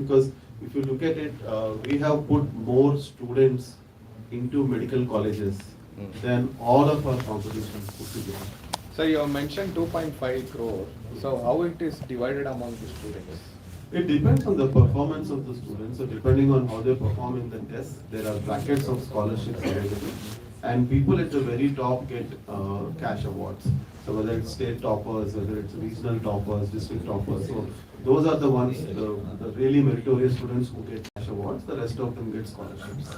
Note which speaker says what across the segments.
Speaker 1: Because if you look at it, we have put more students into medical colleges than all of our competition put together.
Speaker 2: So you have mentioned 2.5 crore. So how it is divided among the students?
Speaker 1: It depends on the performance of the students. So depending on how they perform in the test, there are brackets of scholarships available. And people at the very top get cash awards. So whether it's state toppers, whether it's regional toppers, district toppers. So those are the ones, the really meritorious students who get cash awards. The rest of them get scholarships.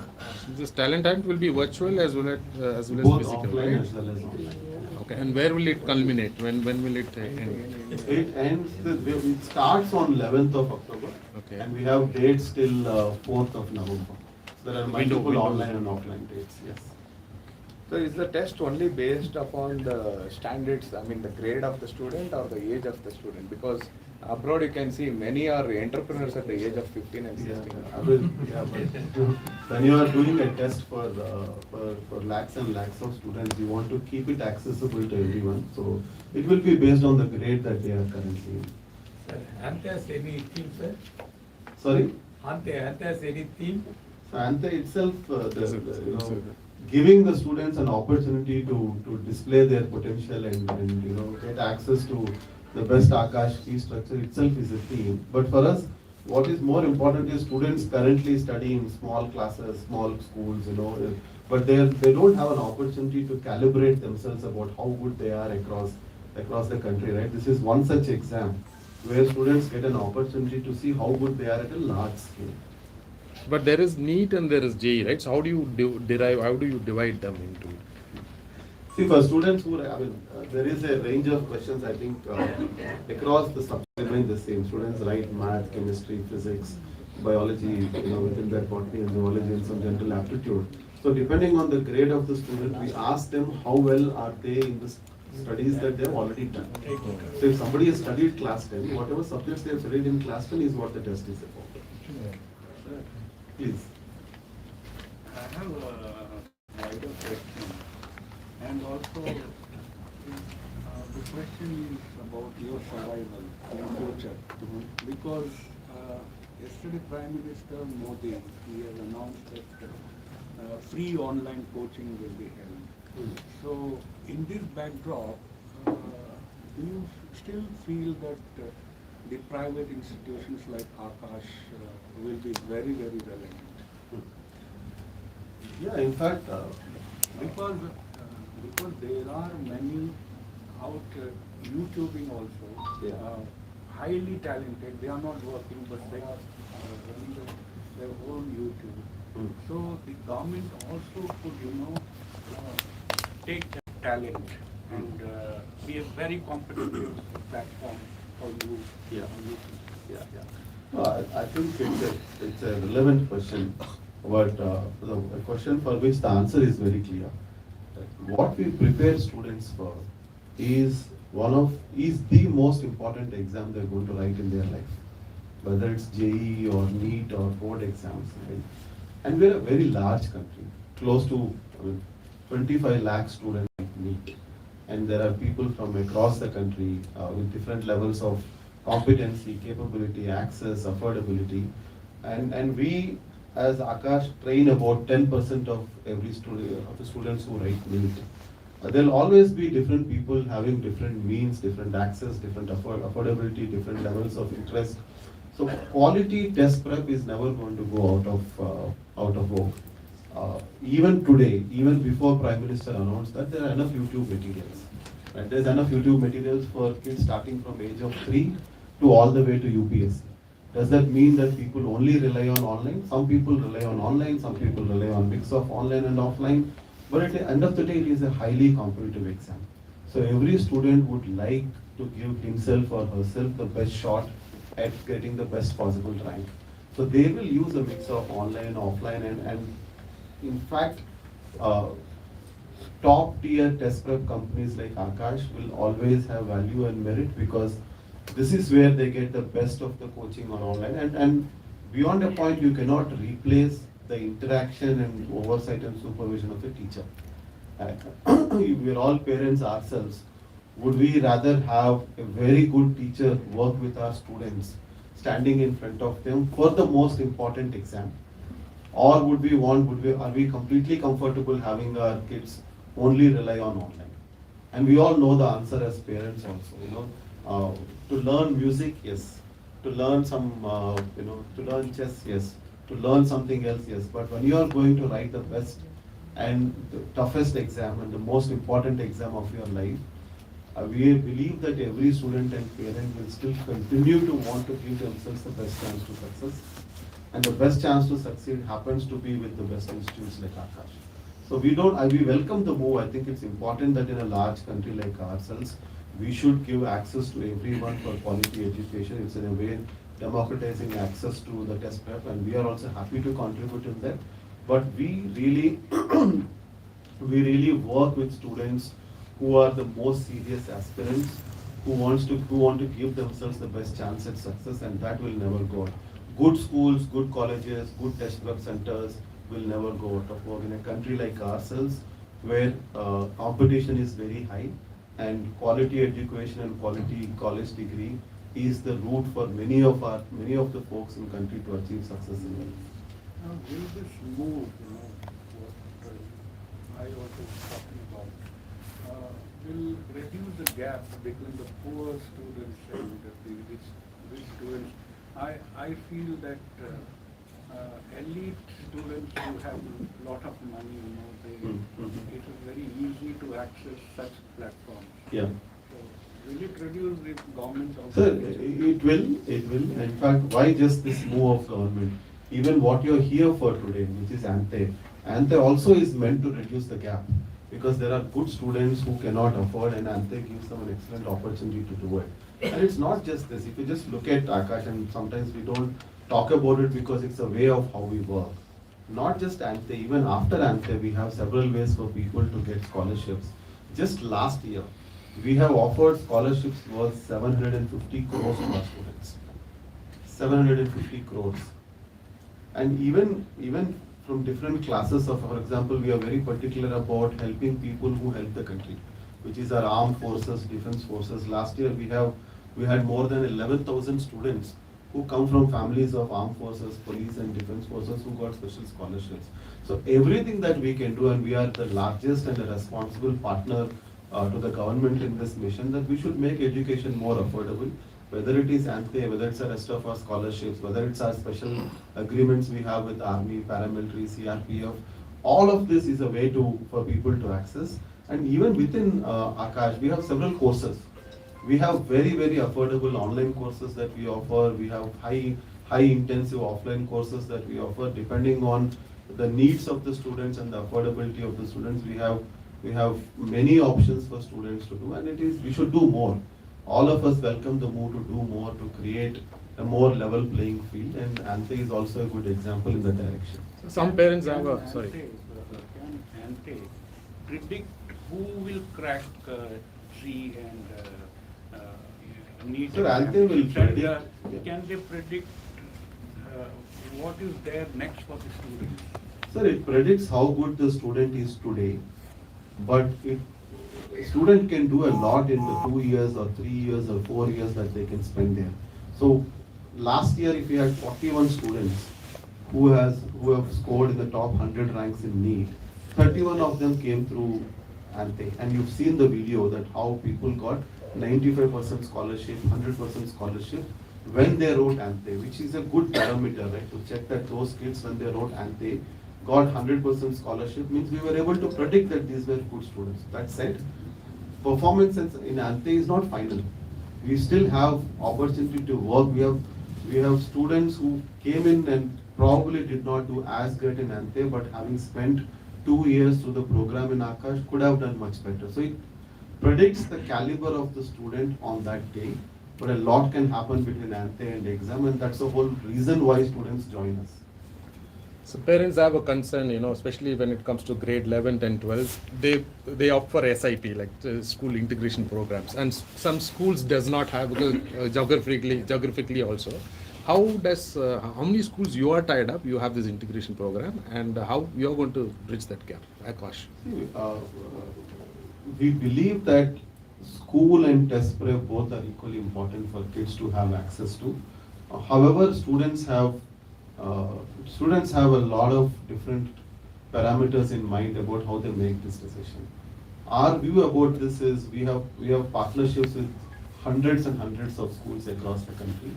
Speaker 3: This talent hunt will be virtual as well as
Speaker 1: Both
Speaker 3: physical,
Speaker 1: offline
Speaker 3: right?
Speaker 1: as well as online.
Speaker 3: Okay, and where will it culminate? When will it end?
Speaker 1: It ends, it starts on 11th of October.
Speaker 3: Okay.
Speaker 1: And we have dates till 4th of November. There are multiple
Speaker 3: window.
Speaker 1: online and offline dates, yes.
Speaker 2: So is the test only based upon the standards, I mean the grade of the student or the age of the student? Because abroad you can see many are entrepreneurs at the age of 15 and 16.
Speaker 1: But when you are doing a test for lakhs and lakhs of students, you want to keep it accessible to everyone. So it will be based on the grade that they are currently in.
Speaker 4: Sir, aren't there any theme, sir?
Speaker 1: Sorry?
Speaker 4: Aren't there any theme?
Speaker 1: So Ante itself, giving the students an opportunity to display their potential and get access to the best Aakash fee structure itself is a theme. But for us, what is more important is students currently study in small classes, small schools, but they don't have an opportunity to calibrate themselves about how good they are across the country, right? This is one such exam where students get an opportunity to see how good they are at a large scale.
Speaker 3: But there is NEET and there is JEE, right? So how do you derive? How do you divide them into it?
Speaker 1: See, for students who, there is a range of questions, I think, across the subjects remain the same. Students write math, chemistry, physics, biology, within that botany and zoology and some general aptitude. So depending on the grade of the student, we ask them how well are they in the studies that they have already done. So if somebody has studied class 10, whatever subjects they have studied in class 10 is what the test is about. Please.
Speaker 5: I have a wider question, and also the question is about your survival in future. Because yesterday Prime Minister Modi, he has announced that free online coaching will be held. So in this backdrop, do you still feel that the private institutions like Aakash will be very, very relevant?
Speaker 1: Yeah, in fact,
Speaker 5: Because there are many out YouTubing also, highly talented. They are not working, but they are running their own YouTube. So the government also could, take that talent and be a very competitive platform for you.
Speaker 1: Yeah.
Speaker 5: on YouTube.
Speaker 1: No, I think it's a relevant question, but the question for which the answer is very clear. What we prepare students for is the most important exam they're going to write in their life, whether it's JEE or NEET or board exams. Right? And we're a very large country, close to 25 lakh students like NEET, and there are people from across the country with different levels of competency, capability, access, affordability, and we as Aakash train about 10% of every student of the students who write NEET. There'll always be different people having different means, different access, different affordability, different levels of interest. So quality test prep is never going to go out of vogue. Even today, even before Prime Minister announced that, there are enough YouTube materials. Right? There's enough YouTube materials for kids starting from age of 3 to all the way to UPSC. Does that mean that people only rely on online? Some people rely on online, some people rely on mix of online and offline. But at the end of the day, it is a highly competitive exam. So every student would like to give himself or herself the best shot at getting the best possible rank. So they will use a mix of online, offline, and in fact, top tier test prep companies like Aakash will always have value and merit, because this is where they get the best of the coaching or online. And beyond a point, you cannot replace the interaction and oversight and supervision of the teacher. We're all parents ourselves. Would we rather have a very good teacher work with our students standing in front of them for the most important exam? Or are we completely comfortable having our kids only rely on online? And we all know the answer as parents also, to learn music, yes. To learn to learn chess, yes. To learn something else, yes. But when you are going to write the best and the toughest exam and the most important exam of your life, we believe that every student and parent will still continue to want to give themselves the best chance to success. And the best chance to succeed happens to be with the best institutes like Aakash. So we welcome the move. I think it's important that in a large country like ourselves, we should give access to everyone for quality education. It's in a way democratizing access to the test prep, and we are also happy to contribute in that. But we really, we really work with students who are the most serious aspirants, who want to give themselves the best chance at success, and that will never go out. Good schools, good colleges, good test prep centers will never go out of work in a country like ourselves, where competition is very high, and quality education and quality college degree is the route for many of the folks in country to achieve success in life.
Speaker 5: Now, will this move, what I was talking about, will reduce the gap between the poor students and the rich students? I feel that elite students who have a lot of money, it is very easy to access such platforms.
Speaker 1: Yeah.
Speaker 5: So, will it reduce the government also?
Speaker 1: Sir, it will. In fact, why just this move of government? Even what you're here for today, which is Ante also is meant to reduce the gap, because there are good students who cannot afford, and Ante gives them an excellent opportunity to do it. And it's not just this. If you just look at Aakash, and sometimes we don't talk about it because it's a way of how we work. Not just Ante, even after Ante, we have several ways for people to get scholarships. Just last year, we have offered scholarships worth 750 crores to our students. 750 crores. And even from different classes of, for example, we are very particular about helping people who help the country, which is our armed forces, defense forces. Last year we had more than 11,000 students who come from families of armed forces, police and defense forces who got special scholarships. So everything that we can do, and we are the largest and the responsible partner to the government in this mission, that we should make education more affordable. Whether it is Ante, whether it's the rest of our scholarships, whether it's our special agreements we have with Army, paramilitary, CRPF, all of this is a way for people to access. And even within Aakash, we have several courses. We have very, very affordable online courses that we offer. We have high intensive offline courses that we offer, depending on the needs of the students and the affordability of the students. We have many options for students to do, and we should do more. All of us welcome the move to do more, to create a more level playing field, and Ante is also a good example in that direction.
Speaker 3: Some parents have
Speaker 5: Can
Speaker 3: sorry.
Speaker 5: Ante predict who will crack C and NEET?
Speaker 1: Sir, Ante will predict. Yeah.
Speaker 5: Can they predict what is there next for the students?
Speaker 1: Sir, it predicts how good the student is today, but student can do a lot in the 2 years or 3 years or 4 years that they can spend there. So last year, if we had 41 students who have scored in the top 100 ranks in NEET, 31 of them came through Ante, and you've seen the video that how people got 95% scholarship, 100% scholarship when they wrote Ante, which is a good parameter, right, to check that those kids when they wrote Ante got 100% scholarship, means we were able to predict that these were good students. That said, performance in Ante is not final. We still have opportunity to work. We have students who came in and probably did not do as great in Ante, but having spent 2 years through the program in Aakash could have done much better. So it predicts the caliber of the student on that day, but a lot can happen between Ante and exam, and that's the whole reason why students join us.
Speaker 3: So parents have a concern, especially when it comes to grade 11 and 12. They opt for SIP, like school integration programs, and some schools does not have, because geographically also. How many schools you are tied up? You have this integration program, and how you are going to bridge that gap, Aakash?
Speaker 1: We believe that school and test prep both are equally important for kids to have access to. However, students have a lot of different parameters in mind about how they make this decision. Our view about this is we have partnerships with hundreds and hundreds of schools across the country.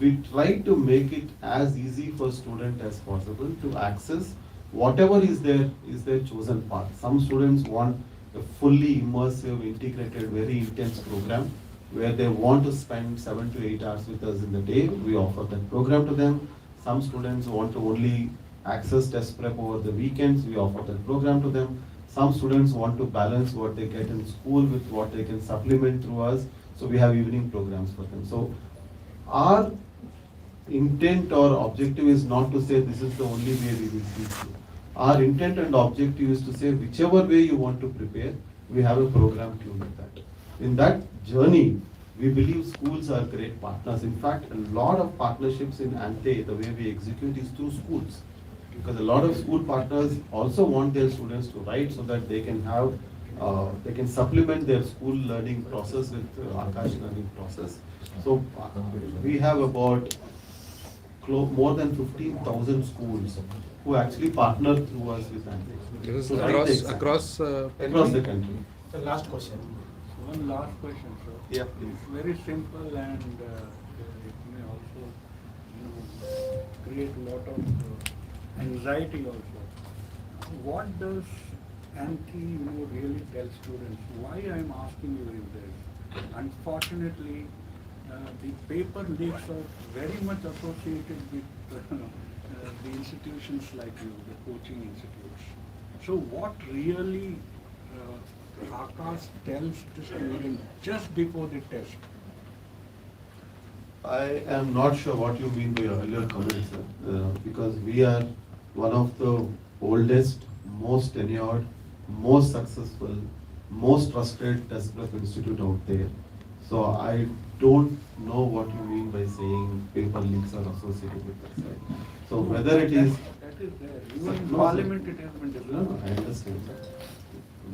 Speaker 1: We try to make it as easy for student as possible to access whatever is their chosen path. Some students want a fully immersive, integrated, very intense program where they want to spend 7 to 8 hours with us in the day. We offer that program to them. Some students want to only access test prep over the weekends. We offer that program to them. Some students want to balance what they get in school with what they can supplement through us. So we have evening programs for them. So our intent or objective is not to say this is the only way we will teach you. Our intent and objective is to say whichever way you want to prepare, we have a program tuned with that. In that journey, we believe schools are great partners. In fact, a lot of partnerships in ANTE, the way we execute is through schools. Because a lot of school partners also want their students to write so that they can have, they can supplement their school learning process with Aakash learning process. So we have about more than 15,000 schools who actually partner through us with ANTE.
Speaker 3: This is
Speaker 1: to write the exam.
Speaker 3: across
Speaker 1: Across the country.
Speaker 6: The last question.
Speaker 5: One last question, sir.
Speaker 1: Yeah, please.
Speaker 5: It's very simple and it may also, create a lot of anxiety also. What does ANTI, really tell students? Why I'm asking you is this. Unfortunately, the paper leaks are very much associated with the institutions like you, the coaching institutes. So what really Aakash tells the student just before the test?
Speaker 1: I am not sure what you mean by your earlier comments, because we are one of the oldest, most tenured, most successful, most trusted test prep institute out there. So I don't know what you mean by saying paper leaks are associated with that side. So whether it is,
Speaker 5: That is there. Even in
Speaker 1: No,
Speaker 5: Parliament it has been
Speaker 1: no,
Speaker 5: discussed.
Speaker 1: I understand.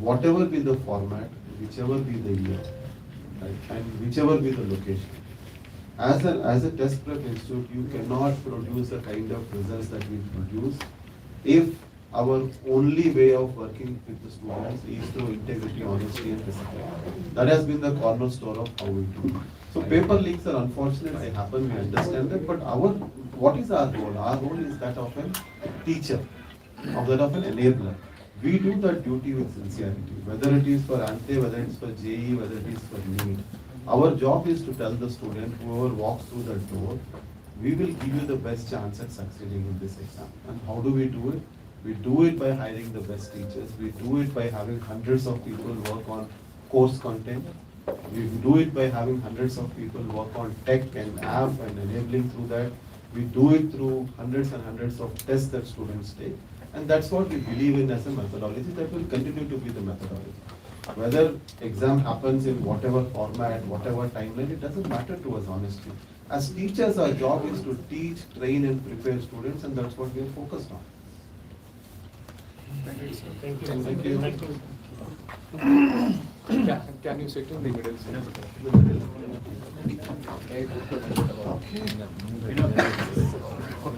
Speaker 1: Whatever be the format, whichever be the year, right, and whichever be the location, as a test prep institute, you cannot produce the kind of results that we produce if our only way of working with the students is through integrity, honesty and discipline. That has been the cornerstone of how we do. So paper leaks are unfortunate, they happen, we understand that, but what is our role? Our role is that of a teacher, of that of an enabler. We do that duty with sincerity, whether it is for ANTE, whether it's for JE, whether it is for NEET. Our job is to tell the student, whoever walks through that door, we will give you the best chance at succeeding in this exam. And how do we do it? We do it by hiring the best teachers. We do it by having hundreds of people work on course content. We do it by having hundreds of people work on tech and app and enabling through that. We do it through hundreds and hundreds of tests that students take. And that's what we believe in as a methodology. That will continue to be the methodology. Whether exam happens in whatever format, whatever timeline, it doesn't matter to us honestly. As teachers, our job is to teach, train and prepare students, and that's what we are focused on.
Speaker 6: Thank you.
Speaker 1: Thank you.
Speaker 6: Thank you.
Speaker 2: Can you sit in the middle? Sir? Okay.